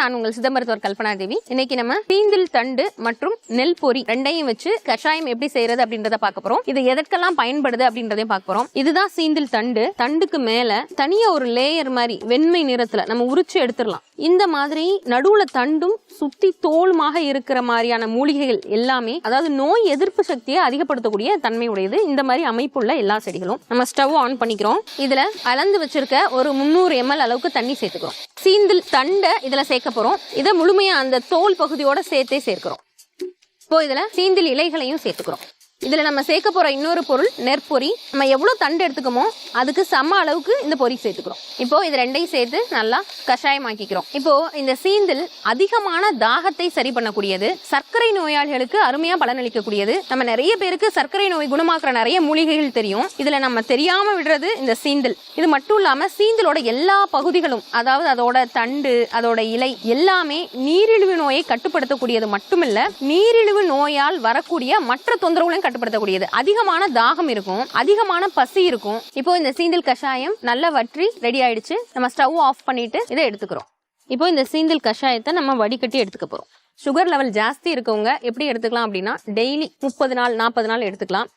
நான் உங்கள் சிதம்பரத்தோர் கல்பனா தேவி. இன்னைக்கு நம்ம தீந்தில் தண்டு மற்றும் நெல் பொரி ரெண்டையும் வச்சு கஷாயம் எப்படி செய்யறது அப்படின்றத பார்க்க போறோம். இது எதற்கெல்லாம் பயன்படுது அப்படின்றதையும் பார்க்க போறோம். இதுதான் சீந்தில் தண்டு. தண்டுக்கு மேல தனியா ஒரு லேயர் மாதிரி வெண்மை நிறத்துல நம்ம உரிச்சு எடுத்துடலாம். இந்த மாதிரி நடுவுல தண்டும் சுத்தி தோலுமாக இருக்கிற மாதிரியான மூலிகைகள் எல்லாமே, அதாவது நோய் எதிர்ப்பு சக்தியை அதிகப்படுத்தக்கூடிய தன்மை உடையது இந்த மாதிரி அமைப்புள்ள எல்லா செடிகளும். நம்ம ஸ்டவ் ஆன் பண்ணிக்கிறோம். இதுல அளந்து வச்சிருக்க ஒரு 300 ml அளவுக்கு தண்ணி சேர்த்துக்கிறோம். சீந்தில் தண்டை இதுல சேர்க்க போறோம். இதை முழுமையா அந்த தோல் பகுதியோட சேர்த்தே சேர்க்கிறோம். இப்போ இதுல சீந்தில் இலைகளையும் சேர்த்துக்கிறோம். இதுல நம்ம சேர்க்க போற இன்னொரு பொருள் நெற்பொரி. நம்ம எவ்வளவு தண்டு எடுத்துக்கோமோ அதுக்கு சம அளவுக்கு இந்த பொரி சேர்த்துக்கிறோம். இப்போ இது ரெண்டையும் சேர்த்து நல்லா கஷாயமாக்கிக்கிறோம். இப்போ இந்த சீந்தில் அதிகமான தாகத்தை சரி பண்ணக்கூடியது, சர்க்கரை நோயாளிகளுக்கு அருமையா பலனளிக்கக்கூடியது. நம்ம நிறைய பேருக்கு சர்க்கரை நோய் குணமாக்குற நிறைய மூலிகைகள் தெரியும். இதுல நம்ம தெரியாம விடுறது இந்த சீந்தில். இது மட்டும் இல்லாம சீந்திலோட எல்லா பகுதிகளும், அதாவது அதோட தண்டு, அதோட இலை எல்லாமே நீரிழிவு நோயை கட்டுப்படுத்தக்கூடியது மட்டுமில்ல, நீரிழிவு நோயால் வரக்கூடிய மற்ற தொந்தரவுகளையும் கட்டுப்படுத்தக்கூடியது. அதிகமான தாகம் இருக்கும், அதிகமான பசி இருக்கும். இப்போ இந்த சீந்தில் கஷாயம் நல்லா வற்றி ரெடி ஆயிடுச்சு. நம்ம ஸ்டவ் ஆஃப் பண்ணிட்டு இதை எடுத்துக்கிறோம். இப்போ இந்த சீந்தில் கஷாயத்தை நம்ம வடிகட்டி எடுத்துக்க போறோம். சுகர் லெவல் ஜாஸ்தி இருக்கவங்க எப்படி எடுத்துக்கலாம் அப்படின்னா, டெய்லி 30 நாள் 40 நாள் எடுத்துக்கலாம்.